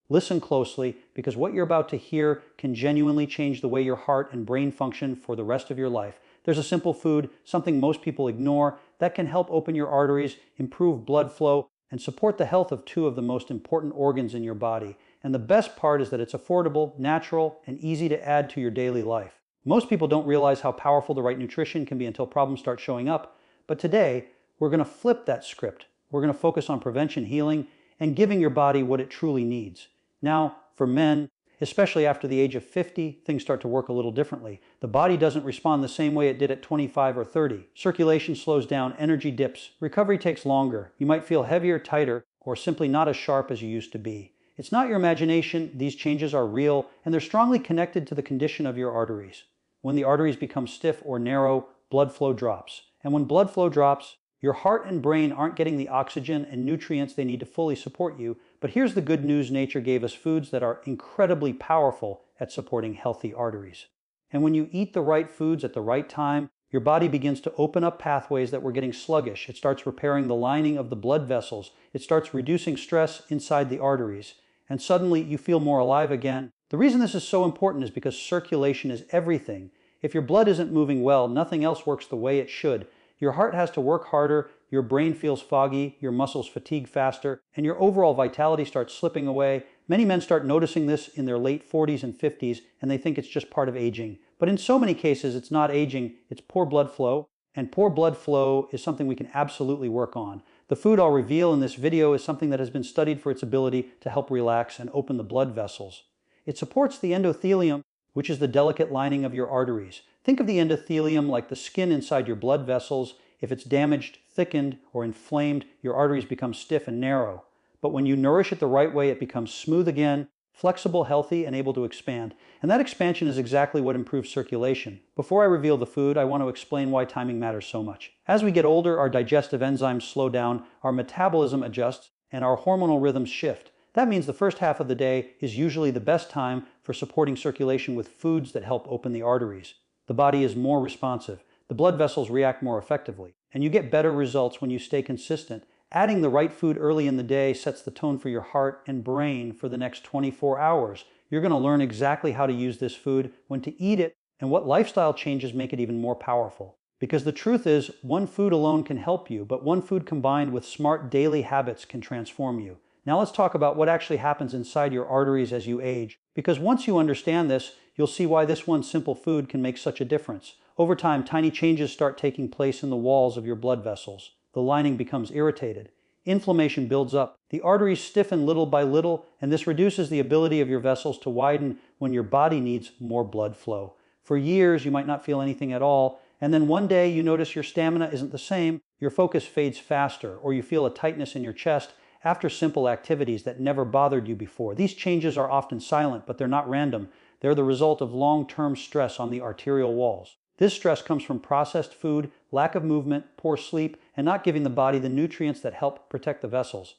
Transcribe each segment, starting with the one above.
Listen closely, because what you're about to hear can genuinely change the way your heart and brain function for the rest of your life. There's a simple food, something most people ignore, that can help open your arteries, improve blood flow, and support the health of two of the most important organs in your body. And the best part is that it's affordable, natural, and easy to add to your daily life. Most people don't realize how powerful the right nutrition can be until problems start showing up. But today, we're going to flip that script. We're going to focus on prevention, healing, and giving your body what it truly needs. Now, for men, especially after the age of 50, things start to work a little differently. The body doesn't respond the same way it did at 25 or 30. Circulation slows down, energy dips, recovery takes longer. You might feel heavier, tighter, or simply not as sharp as you used to be. It's not your imagination. These changes are real, and they're strongly connected to the condition of your arteries. When the arteries become stiff or narrow, blood flow drops. And when blood flow drops, your heart and brain aren't getting the oxygen and nutrients they need to fully support you. But here's the good news: nature gave us foods that are incredibly powerful at supporting healthy arteries. And when you eat the right foods at the right time, your body begins to open up pathways that were getting sluggish. It starts repairing the lining of the blood vessels. It starts reducing stress inside the arteries. And suddenly you feel more alive again. The reason this is so important is because circulation is everything. If your blood isn't moving well, nothing else works the way it should. Your heart has to work harder, your brain feels foggy, your muscles fatigue faster, and your overall vitality starts slipping away. Many men start noticing this in their late 40s and 50s, and they think it's just part of aging. But in so many cases, it's not aging, it's poor blood flow. And poor blood flow is something we can absolutely work on. The food I'll reveal in this video is something that has been studied for its ability to help relax and open the blood vessels. It supports the endothelium, which is the delicate lining of your arteries. Think of the endothelium like the skin inside your blood vessels. If it's damaged, thickened, or inflamed, your arteries become stiff and narrow. But when you nourish it the right way, it becomes smooth again, flexible, healthy, and able to expand. And that expansion is exactly what improves circulation. Before I reveal the food, I want to explain why timing matters so much. As we get older, our digestive enzymes slow down, our metabolism adjusts, and our hormonal rhythms shift. That means the first half of the day is usually the best time for supporting circulation with foods that help open the arteries. The body is more responsive. The blood vessels react more effectively. And you get better results when you stay consistent. Adding the right food early in the day sets the tone for your heart and brain for the next 24 hours. You're going to learn exactly how to use this food, when to eat it, and what lifestyle changes make it even more powerful. Because the truth is, one food alone can help you, but one food combined with smart daily habits can transform you. Now let's talk about what actually happens inside your arteries as you age. Because once you understand this, you'll see why this one simple food can make such a difference. Over time, tiny changes start taking place in the walls of your blood vessels. The lining becomes irritated. Inflammation builds up. The arteries stiffen little by little, and this reduces the ability of your vessels to widen when your body needs more blood flow. For years, you might not feel anything at all, and then one day you notice your stamina isn't the same, your focus fades faster, or you feel a tightness in your chest after simple activities that never bothered you before. These changes are often silent, but they're not random. They're the result of long-term stress on the arterial walls. This stress comes from processed food, lack of movement, poor sleep, and not giving the body the nutrients that help protect the vessels.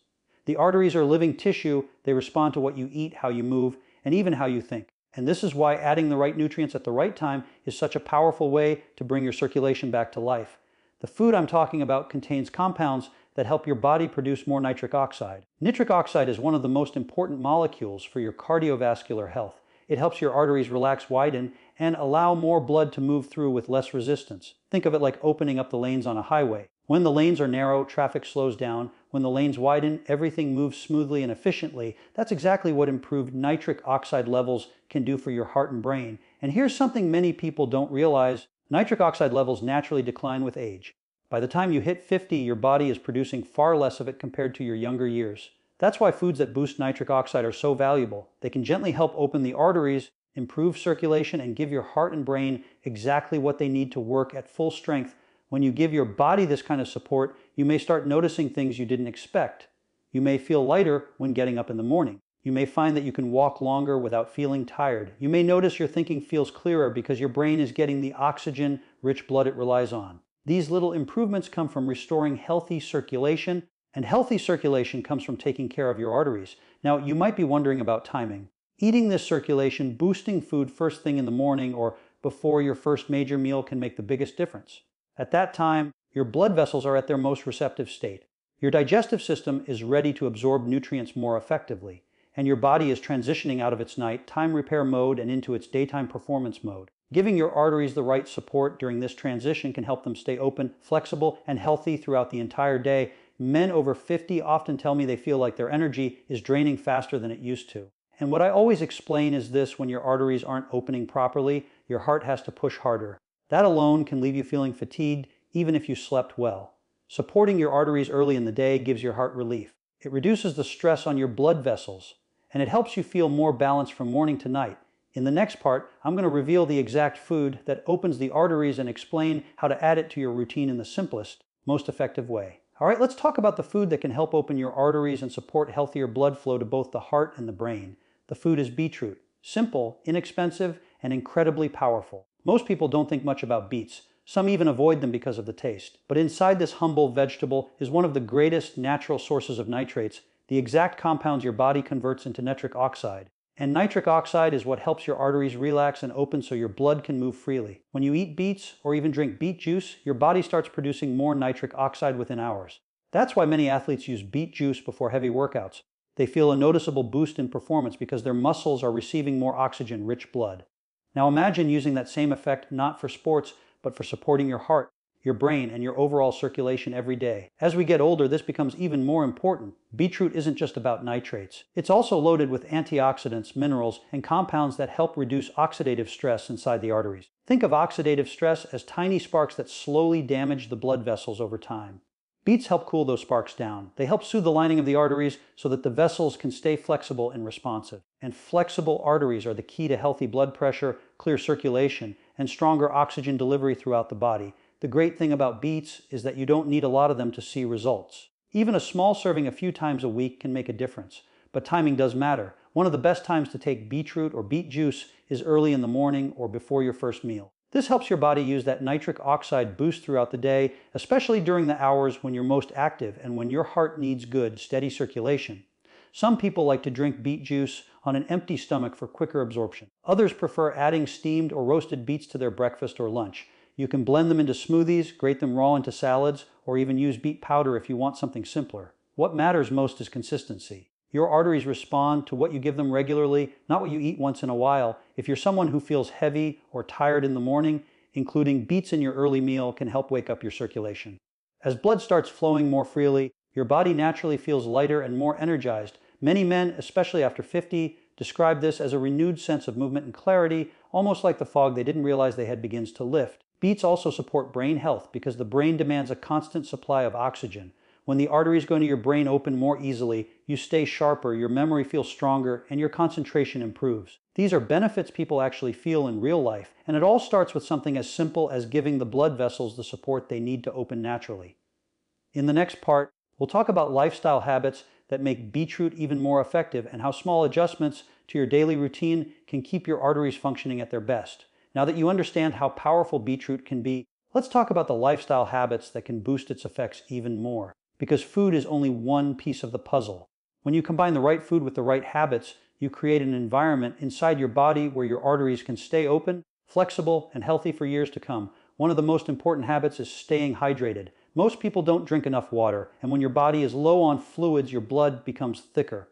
The arteries are living tissue. They respond to what you eat, how you move, and even how you think. And this is why adding the right nutrients at the right time is such a powerful way to bring your circulation back to life. The food I'm talking about contains compounds that help your body produce more nitric oxide. Nitric oxide is one of the most important molecules for your cardiovascular health. It helps your arteries relax, widen, and allow more blood to move through with less resistance. Think of it like opening up the lanes on a highway. When the lanes are narrow, traffic slows down. When the lanes widen, everything moves smoothly and efficiently. That's exactly what improved nitric oxide levels can do for your heart and brain. And here's something many people don't realize. Nitric oxide levels naturally decline with age. By the time you hit 50, your body is producing far less of it compared to your younger years. That's why foods that boost nitric oxide are so valuable. They can gently help open the arteries, improve circulation, and give your heart and brain exactly what they need to work at full strength. When you give your body this kind of support, you may start noticing things you didn't expect. You may feel lighter when getting up in the morning. You may find that you can walk longer without feeling tired. You may notice your thinking feels clearer because your brain is getting the oxygen-rich blood it relies on. These little improvements come from restoring healthy circulation, and healthy circulation comes from taking care of your arteries. Now, you might be wondering about timing. Eating this circulation, boosting food first thing in the morning or before your first major meal can make the biggest difference. At that time, your blood vessels are at their most receptive state. Your digestive system is ready to absorb nutrients more effectively. and your body is transitioning out of its nighttime repair mode and into its daytime performance mode. Giving your arteries the right support during this transition can help them stay open, flexible, and healthy throughout the entire day. Men over 50 often tell me they feel like their energy is draining faster than it used to. And what I always explain is this: when your arteries aren't opening properly, your heart has to push harder. That alone can leave you feeling fatigued, even if you slept well. Supporting your arteries early in the day gives your heart relief. It reduces the stress on your blood vessels, and it helps you feel more balanced from morning to night. In the next part, I'm going to reveal the exact food that opens the arteries and explain how to add it to your routine in the simplest, most effective way. All right, let's talk about the food that can help open your arteries and support healthier blood flow to both the heart and the brain. The food is beetroot. Simple, inexpensive, and incredibly powerful. Most people don't think much about beets. Some even avoid them because of the taste. But inside this humble vegetable is one of the greatest natural sources of nitrates, the exact compounds your body converts into nitric oxide. And nitric oxide is what helps your arteries relax and open so your blood can move freely. When you eat beets or even drink beet juice, your body starts producing more nitric oxide within hours. That's why many athletes use beet juice before heavy workouts. They feel a noticeable boost in performance because their muscles are receiving more oxygen-rich blood. Now imagine using that same effect not for sports, but for supporting your heart, your brain, and your overall circulation every day. As we get older, this becomes even more important. Beetroot isn't just about nitrates. It's also loaded with antioxidants, minerals, and compounds that help reduce oxidative stress inside the arteries. Think of oxidative stress as tiny sparks that slowly damage the blood vessels over time. Beets help cool those sparks down. They help soothe the lining of the arteries so that the vessels can stay flexible and responsive. And flexible arteries are the key to healthy blood pressure, clear circulation, and stronger oxygen delivery throughout the body. The great thing about beets is that you don't need a lot of them to see results. Even a small serving a few times a week can make a difference. But timing does matter. One of the best times to take beetroot or beet juice is early in the morning or before your first meal. This helps your body use that nitric oxide boost throughout the day, especially during the hours when you're most active and when your heart needs good, steady circulation. Some people like to drink beet juice on an empty stomach for quicker absorption. Others prefer adding steamed or roasted beets to their breakfast or lunch. You can blend them into smoothies, grate them raw into salads, or even use beet powder if you want something simpler. What matters most is consistency. Your arteries respond to what you give them regularly, not what you eat once in a while. If you're someone who feels heavy or tired in the morning, including beets in your early meal can help wake up your circulation. As blood starts flowing more freely, your body naturally feels lighter and more energized. Many men, especially after 50, describe this as a renewed sense of movement and clarity, almost like the fog they didn't realize they had begins to lift. Beets also support brain health because the brain demands a constant supply of oxygen. When the arteries going to your brain open more easily, you stay sharper, your memory feels stronger, and your concentration improves. These are benefits people actually feel in real life, and it all starts with something as simple as giving the blood vessels the support they need to open naturally. In the next part, we'll talk about lifestyle habits that make beetroot even more effective and how small adjustments to your daily routine can keep your arteries functioning at their best. Now that you understand how powerful beetroot can be, let's talk about the lifestyle habits that can boost its effects even more. Because food is only one piece of the puzzle. When you combine the right food with the right habits, you create an environment inside your body where your arteries can stay open, flexible, and healthy for years to come. One of the most important habits is staying hydrated. Most people don't drink enough water, and when your body is low on fluids, your blood becomes thicker.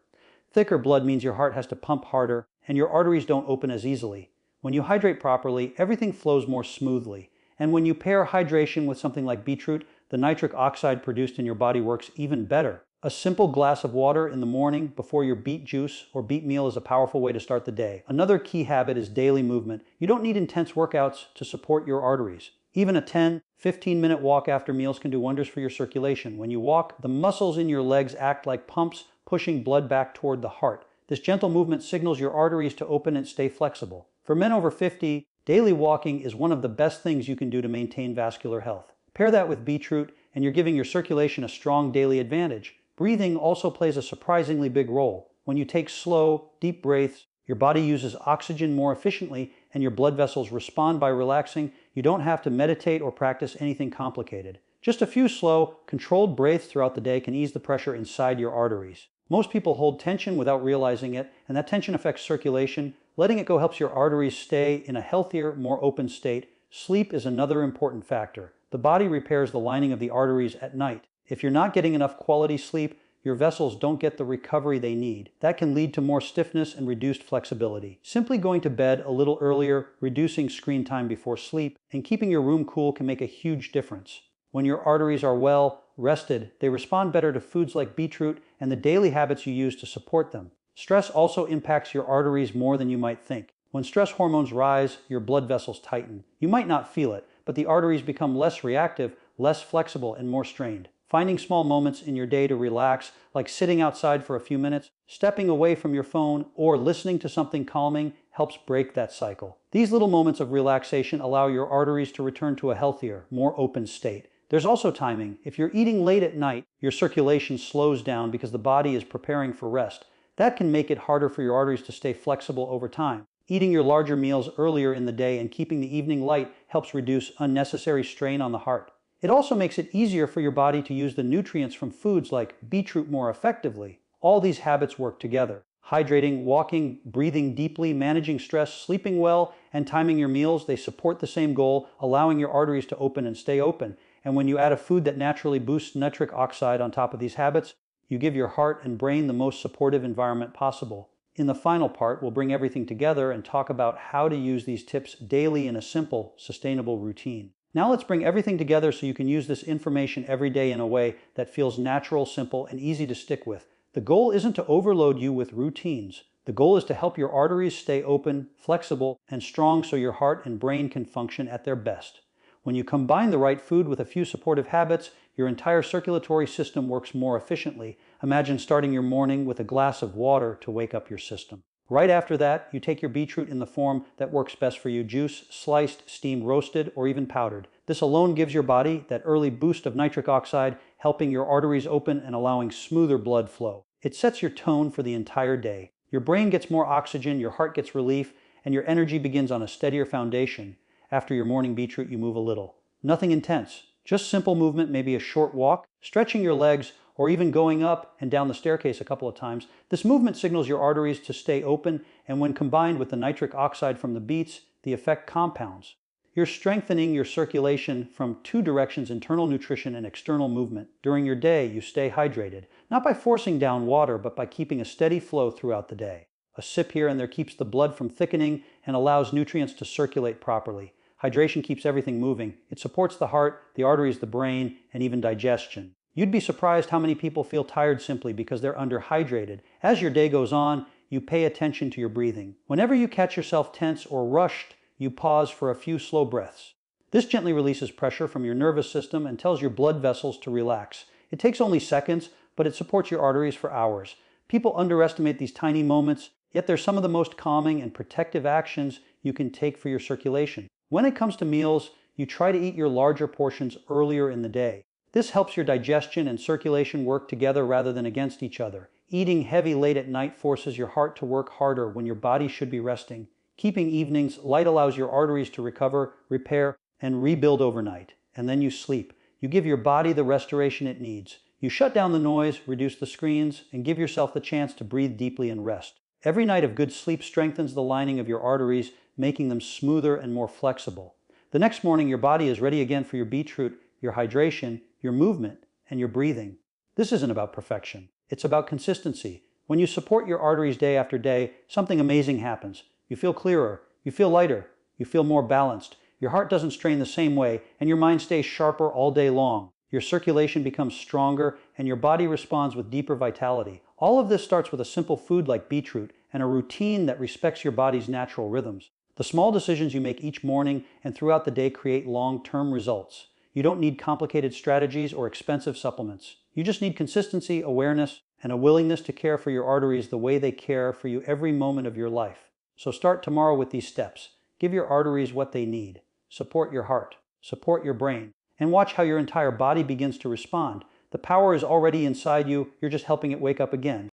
Thicker blood means your heart has to pump harder, and your arteries don't open as easily. When you hydrate properly, everything flows more smoothly. And when you pair hydration with something like beetroot, the nitric oxide produced in your body works even better. A simple glass of water in the morning before your beet juice or beet meal is a powerful way to start the day. Another key habit is daily movement. You don't need intense workouts to support your arteries. Even a 10-15-minute walk after meals can do wonders for your circulation. When you walk, the muscles in your legs act like pumps, pushing blood back toward the heart. This gentle movement signals your arteries to open and stay flexible. For men over 50, daily walking is one of the best things you can do to maintain vascular health. Pair that with beetroot, and you're giving your circulation a strong daily advantage. Breathing also plays a surprisingly big role. When you take slow, deep breaths, your body uses oxygen more efficiently, and your blood vessels respond by relaxing. You don't have to meditate or practice anything complicated. Just a few slow, controlled breaths throughout the day can ease the pressure inside your arteries. Most people hold tension without realizing it, and that tension affects circulation. Letting it go helps your arteries stay in a healthier, more open state. Sleep is another important factor. The body repairs the lining of the arteries at night. If you're not getting enough quality sleep, your vessels don't get the recovery they need. That can lead to more stiffness and reduced flexibility. Simply going to bed a little earlier, reducing screen time before sleep, and keeping your room cool can make a huge difference. When your arteries are well rested, they respond better to foods like beetroot and the daily habits you use to support them. Stress also impacts your arteries more than you might think. When stress hormones rise, your blood vessels tighten. You might not feel it, but the arteries become less reactive, less flexible, and more strained. Finding small moments in your day to relax, like sitting outside for a few minutes, stepping away from your phone, or listening to something calming, helps break that cycle. These little moments of relaxation allow your arteries to return to a healthier, more open state. There's also timing. If you're eating late at night, your circulation slows down because the body is preparing for rest. That can make it harder for your arteries to stay flexible over time. Eating your larger meals earlier in the day and keeping the evening light helps reduce unnecessary strain on the heart. It also makes it easier for your body to use the nutrients from foods like beetroot more effectively. All these habits work together. Hydrating, walking, breathing deeply, managing stress, sleeping well, and timing your meals, they support the same goal, allowing your arteries to open and stay open. And when you add a food that naturally boosts nitric oxide on top of these habits, you give your heart and brain the most supportive environment possible. In the final part, we'll bring everything together and talk about how to use these tips daily in a simple, sustainable routine. Now let's bring everything together so you can use this information every day in a way that feels natural, simple, and easy to stick with. The goal isn't to overload you with routines. The goal is to help your arteries stay open, flexible, and strong so your heart and brain can function at their best. When you combine the right food with a few supportive habits, your entire circulatory system works more efficiently. Imagine starting your morning with a glass of water to wake up your system. Right after that, you take your beetroot in the form that works best for you: juice, sliced, steamed, roasted, or even powdered. This alone gives your body that early boost of nitric oxide, helping your arteries open and allowing smoother blood flow. It sets your tone for the entire day. Your brain gets more oxygen, your heart gets relief, and your energy begins on a steadier foundation. After your morning beetroot, you move a little. Nothing intense, just simple movement, maybe a short walk, stretching your legs, or even going up and down the staircase a couple of times. This movement signals your arteries to stay open, and when combined with the nitric oxide from the beets, the effect compounds. You're strengthening your circulation from two directions: internal nutrition and external movement. During your day, you stay hydrated, not by forcing down water, but by keeping a steady flow throughout the day. A sip here and there keeps the blood from thickening and allows nutrients to circulate properly. Hydration keeps everything moving. It supports the heart, the arteries, the brain, and even digestion. You'd be surprised how many people feel tired simply because they're underhydrated. As your day goes on, you pay attention to your breathing. Whenever you catch yourself tense or rushed, you pause for a few slow breaths. This gently releases pressure from your nervous system and tells your blood vessels to relax. It takes only seconds, but it supports your arteries for hours. People underestimate these tiny moments, yet they're some of the most calming and protective actions you can take for your circulation. When it comes to meals, you try to eat your larger portions earlier in the day. This helps your digestion and circulation work together rather than against each other. Eating heavy late at night forces your heart to work harder when your body should be resting. Keeping evenings light allows your arteries to recover, repair, and rebuild overnight. And then you sleep. You give your body the restoration it needs. You shut down the noise, reduce the screens, and give yourself the chance to breathe deeply and rest. Every night of good sleep strengthens the lining of your arteries, making them smoother and more flexible. The next morning, your body is ready again for your beetroot, your hydration, your movement, and your breathing. This isn't about perfection. It's about consistency. When you support your arteries day after day, something amazing happens. You feel clearer, you feel lighter, you feel more balanced. Your heart doesn't strain the same way, and your mind stays sharper all day long. Your circulation becomes stronger, and your body responds with deeper vitality. All of this starts with a simple food like beetroot and a routine that respects your body's natural rhythms. The small decisions you make each morning and throughout the day create long-term results. You don't need complicated strategies or expensive supplements. You just need consistency, awareness, and a willingness to care for your arteries the way they care for you every moment of your life. So start tomorrow with these steps. Give your arteries what they need. Support your heart. Support your brain. And watch how your entire body begins to respond. The power is already inside you. You're just helping it wake up again.